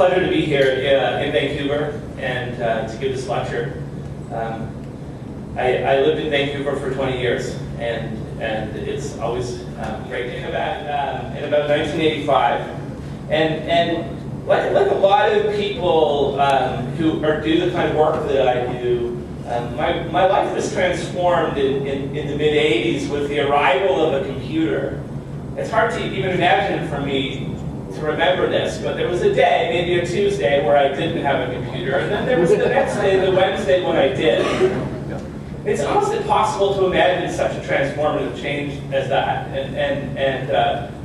pleasure to be here in Vancouver and to give this lecture. I lived in Vancouver for 20 years, and it's always great. In about 1985, and like a lot of people who do the kind of work that I do, my life was transformed in the mid-'80s with the arrival of a computer. It's hard to even imagine for me to remember this, but there was a day, maybe a Tuesday, where I didn't have a computer, and then there was the next day, the Wednesday, when I did. It's almost impossible to imagine such a transformative change as that, and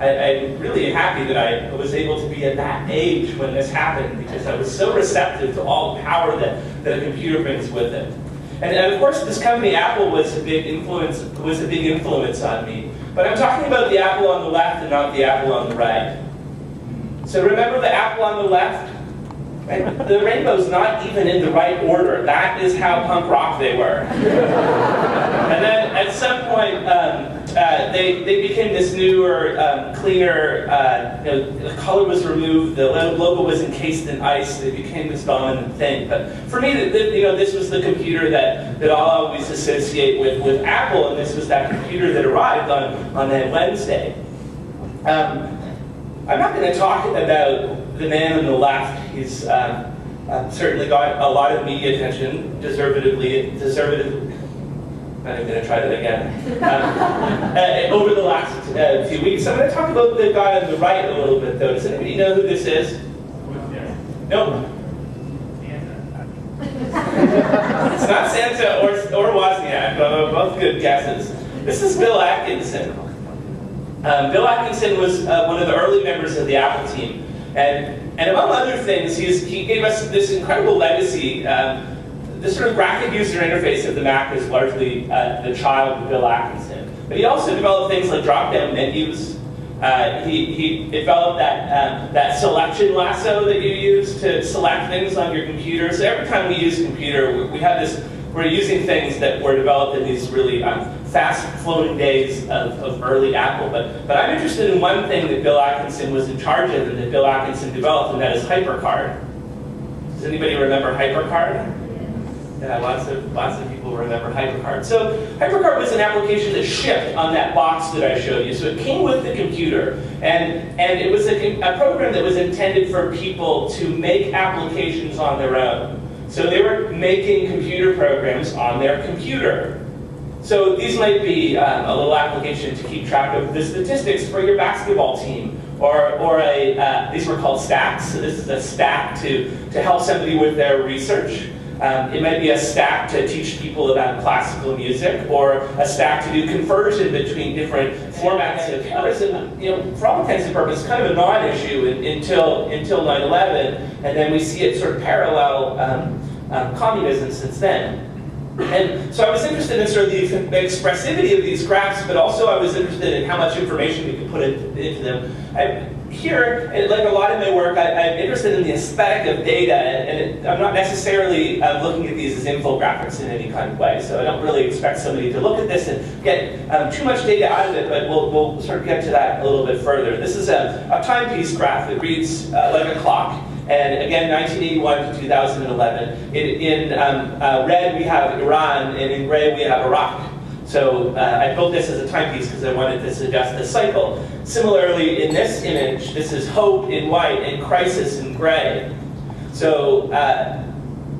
I'm really happy that I was able to be at that age when this happened, because I was so receptive to all the power that a computer brings with it. And of course, this company, Apple, was a big influence on me. But I'm talking about the apple on the left and not the apple on the right. So remember the apple on the left? Right? The rainbow's not even in the right order. That is how punk rock they were. And then at some point, they became this newer, cleaner, the color was removed, the logo was encased in ice, they became this dominant thing. But for me, this was the computer that I'll always associate with Apple, and this was that computer that arrived on that Wednesday. I'm not going to talk about the man on the left. He's certainly got a lot of media attention, deservedly. I'm going to try that again. Over the last few weeks, I'm going to talk about the guy on the right a little bit, though. Does anybody know who this is? Nope. It's not Santa or Wozniak, both good guesses. This is Bill Atkinson. Bill Atkinson was one of the early members of the Apple team, and among other things, he gave us this incredible legacy. This sort of graphic user interface of the Mac is largely the child of Bill Atkinson. But he also developed things like drop-down menus. He developed that selection lasso that you use to select things on your computer. So every time we use a computer, we're using things that were developed in these really fast-flowing days of early Apple. But I'm interested in one thing that Bill Atkinson was in charge of and that Bill Atkinson developed, and that is HyperCard. Does anybody remember HyperCard? Yeah, lots of people remember HyperCard. So HyperCard was an application that shipped on that box that I showed you. So it came with the computer, and it was a program that was intended for people to make applications on their own. So they were making computer programs on their computer. So these might be a little application to keep track of the statistics for your basketball team, or these were called stacks. So this is a stack to help somebody with their research. It might be a stack to teach people about classical music, or a stack to do conversion between different formats of others. And for all intents and purposes, kind of a non-issue until 9/11, and then we see it sort of parallel communism since then. And so I was interested in sort of the expressivity of these graphs, but also I was interested in how much information we could put into them. Here, like a lot of my work, I'm interested in the aesthetic of data, and I'm not necessarily looking at these as infographics in any kind of way, so I don't really expect somebody to look at this and get too much data out of it, but we'll sort of get to that a little bit further. This is a timepiece graph. It reads like a clock. And again, 1981 to 2011. In red, we have Iran, and in gray, we have Iraq. So I built this as a timepiece because I wanted to suggest a cycle. Similarly, in this image, this is hope in white and crisis in gray. So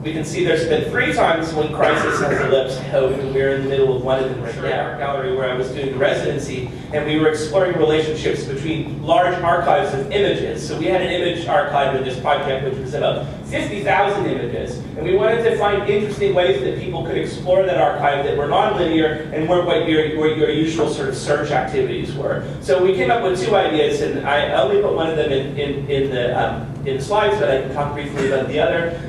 we can see there's been 3 times when crisis has ellipsed hope, and we're in the middle of one of them right now. Art gallery where I was doing the residency, and we were exploring relationships between large archives of images. So we had an image archive in this project, which was about 50,000 images, and we wanted to find interesting ways that people could explore that archive that were nonlinear and weren't what your usual sort of search activities were. So we came up with 2 ideas, and I only put one of them in the slides, but I can talk briefly about the other.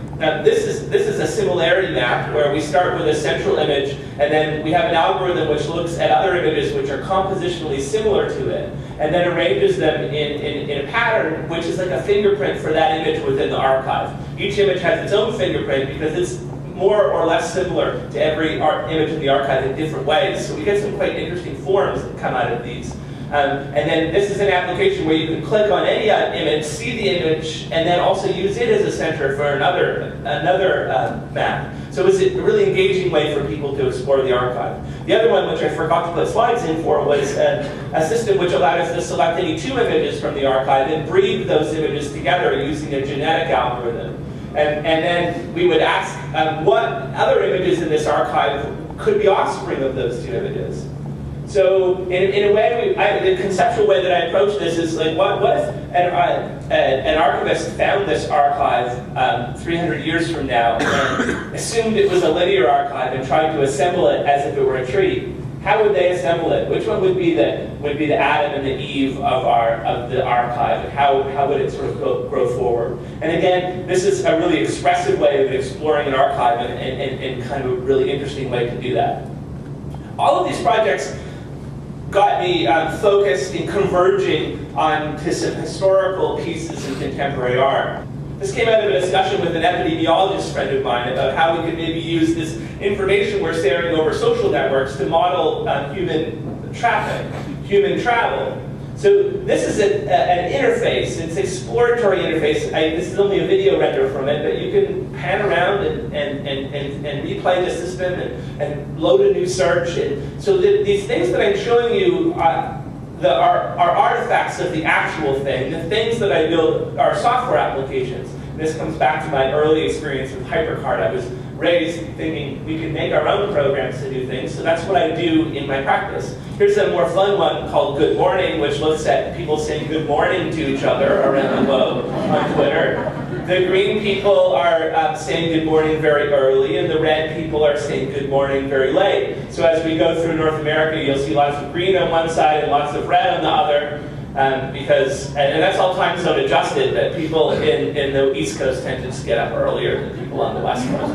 This is a similarity map where we start with a central image, and then we have an algorithm which looks at other images which are compositionally similar to it, and then arranges them in a pattern which is like a fingerprint for that image within the archive. Each image has its own fingerprint because it's more or less similar to every image in the archive in different ways. So we get some quite interesting forms that come out of these. And then this is an application where you can click on any image, see the image, and then also use it as a center for another map. So it's a really engaging way for people to explore the archive. The other one, which I forgot to put slides in for, was a system which allowed us to select any 2 images from the archive and breed those images together using a genetic algorithm. And then we would ask what other images in this archive could be offspring of those 2 images. So in a way, the conceptual way that I approach this is like, what if an archivist found this archive 300 years from now and assumed it was a linear archive and tried to assemble it as if it were a tree? How would they assemble it? Which one would be the Adam and the Eve of the archive? And how would it sort of grow forward? And again, this is a really expressive way of exploring an archive and kind of a really interesting way to do that. All of these projects got me focused in converging onto some historical pieces in contemporary art. This came out of a discussion with an epidemiologist friend of mine about how we could maybe use this information we're sharing over social networks to model human traffic, human travel. So this is an interface. It's an exploratory interface. This is only a video render from it, but you can pan around and replay the system and load a new search. And so these things that I'm showing you are artifacts of the actual thing. The things that I build are software applications. This comes back to my early experience with HyperCard. I was raised thinking we could make our own programs to do things, so that's what I do in my practice. Here's a more fun one called Good Morning, which looks at people saying good morning to each other around the globe on Twitter. The green people are saying good morning very early, and the red people are saying good morning very late. So as we go through North America, you'll see lots of green on one side and lots of red on the other, and that's all time zone adjusted, that people in the East Coast tend to just get up earlier than people on the West Coast.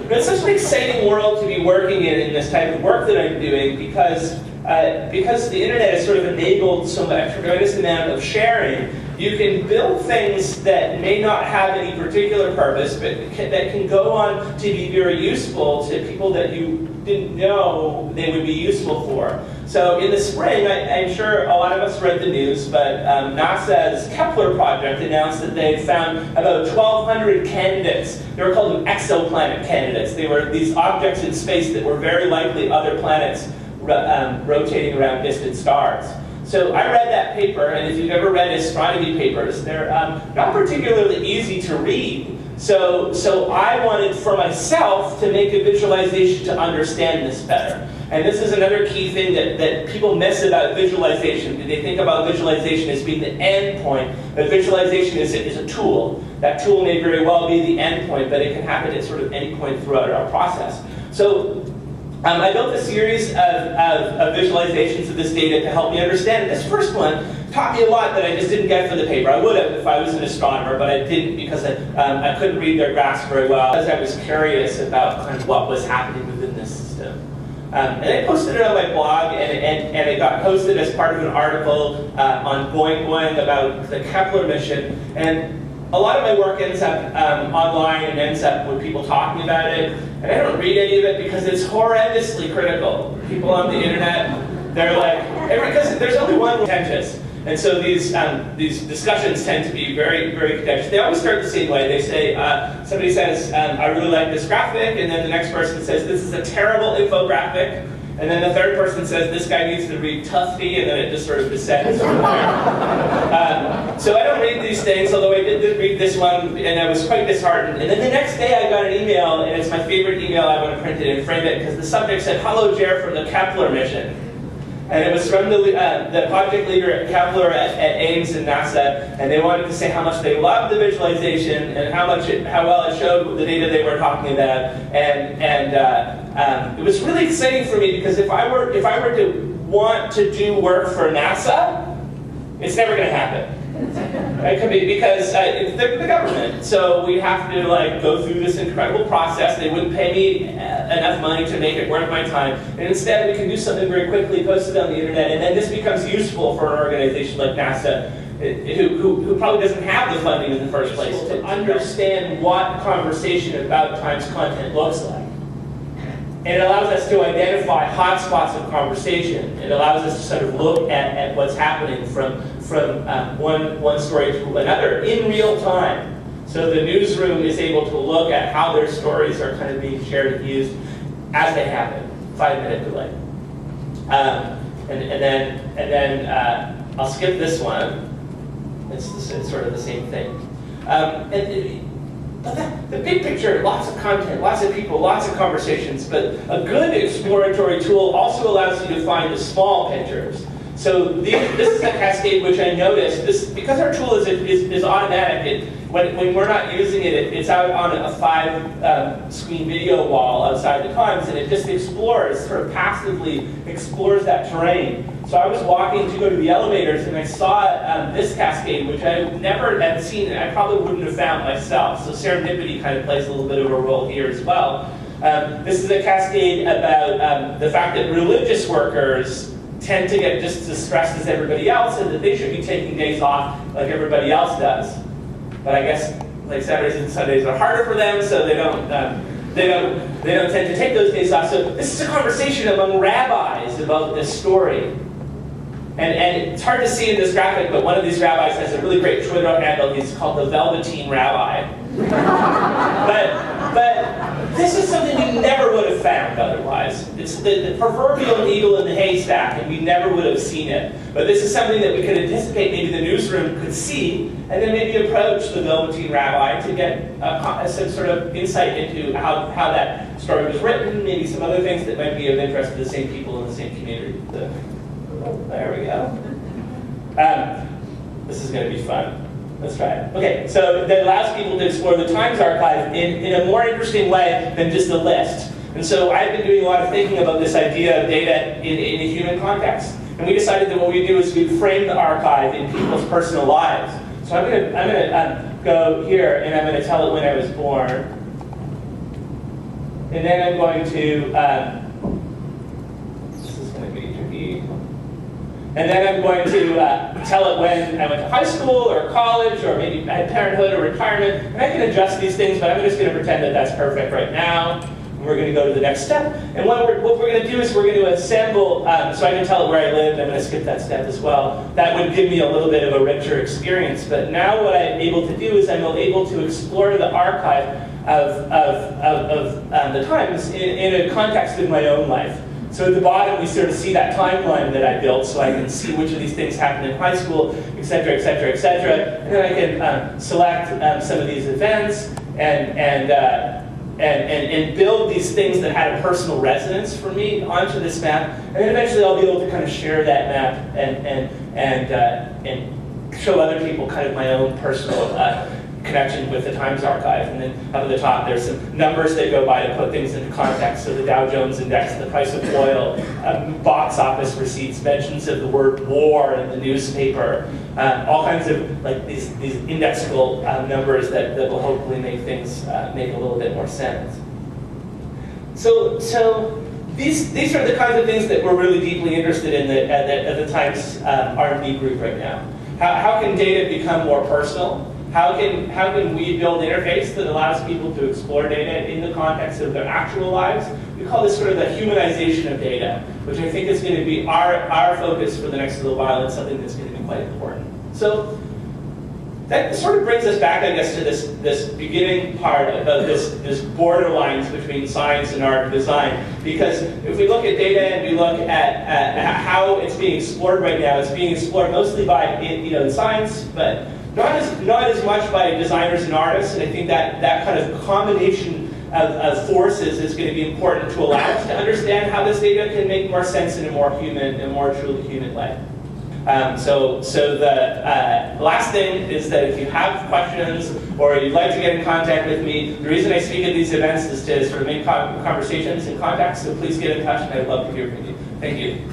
But it's such an exciting world to be working in this type of work that I'm doing because the internet has sort of enabled so much tremendous amount of sharing. You can build things that may not have any particular purpose, but that can go on to be very useful to people that you didn't know they would be useful for. So in the spring, I'm sure a lot of us read the news, but NASA's Kepler project announced that they had found about 1,200 candidates. They were called exoplanet candidates. They were these objects in space that were very likely other planets rotating around distant stars. So I read that paper, and if you've ever read astronomy papers, they're not particularly easy to read. So I wanted for myself to make a visualization to understand this better. And this is another key thing that people miss about visualization. They think about visualization as being the end point, but visualization is a tool. That tool may very well be the end point, but it can happen at sort of any point throughout our process. So I built a series of visualizations of this data to help me understand it. This first one taught me a lot that I just didn't get for the paper. I would have if I was an astronomer, but I didn't because I couldn't read their graphs very well, as I was curious about kind of what was happening within this system. And I posted it on my blog, and it got posted as part of an article on Going about the Kepler mission. And a lot of my work ends up online and ends up with people talking about it. And I don't read any of it because it's horrendously critical. People on the internet, they're like, because there's only one contentious. And so these discussions tend to be very, very contentious. They always start the same way. They say, somebody says, I really like this graphic, and then the next person says, this is a terrible infographic. And then the third person says, this guy needs to read Tufte, and then it just sort of descends from there. So I don't read these things, although I did read this one, and I was quite disheartened. And then the next day I got an email, and it's my favorite email. I want to print it and frame it, because the subject said, hello, Jer from the Kepler mission. And it was from the project leader at Kepler at Ames and NASA, and they wanted to say how much they loved the visualization and how well it showed the data they were talking about. And it was really exciting for me because if I were to want to do work for NASA, it's never going to happen. It could be because they're the government, so we have to go through this incredible process. They wouldn't pay me enough money to make it worth my time, and instead we can do something very quickly, post it on the internet, and then this becomes useful for an organization like NASA, who probably doesn't have the funding in the first place to understand what conversation about Times content looks like. and it allows us to identify hotspots of conversation. It allows us to sort of look at what's happening from one story to another in real time. So the newsroom is able to look at how their stories are kind of being shared and used as they happen, 5-minute delay. And then I'll skip this one. It's sort of the same thing. But the big picture, lots of content, lots of people, lots of conversations, but a good exploratory tool also allows you to find the small pictures. So this is a cascade which I noticed. Because our tool is automatic, when we're not using it, it's out on a 5-screen video wall outside the Times, and it just explores, sort of passively explores that terrain. So I was walking to go to the elevators, and I saw this cascade, which I never had seen, and I probably wouldn't have found myself. So serendipity kind of plays a little bit of a role here as well. This is a cascade about the fact that religious workers tend to get just as stressed as everybody else, and that they should be taking days off like everybody else does. But I guess like Saturdays and Sundays are harder for them, so they don't tend to take those days off. So this is a conversation among rabbis about this story. And it's hard to see in this graphic, but one of these rabbis has a really great Twitter handle. He's called the Velveteen Rabbi. but this is something we never would have found otherwise. It's the proverbial needle in the haystack, and we never would have seen it. But this is something that we could anticipate maybe the newsroom could see, and then maybe approach the Velveteen Rabbi to get some sort of insight into how that story was written, maybe some other things that might be of interest to the same people in the same community. There we go. This is going to be fun. Let's try it. Okay, so that allows people to explore the Times archive in a more interesting way than just a list. And so I've been doing a lot of thinking about this idea of data in a human context. And we decided that what we do is we frame the archive in people's personal lives. So I'm going to go here, and I'm going to tell it when I was born. And then I'm going to, this is going to be tricky. And then I'm going to tell it when I went to high school or college, or maybe I had parenthood or retirement. And I can adjust these things, but I'm just going to pretend that that's perfect right now. And we're going to go to the next step. And what we're going to do is we're going to assemble, so I can tell it where I lived. I'm going to skip that step as well. That would give me a little bit of a richer experience. But now what I'm able to do is I'm able to explore the archive of the Times in a context of my own life. So at the bottom, we sort of see that timeline that I built, so I can see which of these things happened in high school, et cetera, et cetera, et cetera. And then I can select some of these events and build these things that had a personal resonance for me onto this map. And then eventually, I'll be able to kind of share that map and show other people kind of my own personal connection with the Times archive. And then up at the top, there's some numbers that go by to put things into context. So the Dow Jones Index, the price of oil, box office receipts, mentions of the word war in the newspaper, all kinds of like these indexable numbers that will hopefully make things make a little bit more sense. So these are the kinds of things that we're really deeply interested in at the Times R&D group right now. How can data become more personal? How can we build interface that allows people to explore data in the context of their actual lives? We call this sort of the humanization of data, which I think is going to be our focus for the next little while, and something that's going to be quite important. So that sort of brings us back, I guess, to this beginning part about this borderlines between science and art and design. Because if we look at data and we look at how it's being explored right now, it's being explored mostly by in science, but not as much by designers and artists. And I think that kind of combination of forces is going to be important to allow us to understand how this data can make more sense in a more human and more truly human way. So the last thing is that if you have questions or you'd like to get in contact with me, the reason I speak at these events is to sort of make conversations in context, so please get in touch, and I'd love to hear from you. Thank you.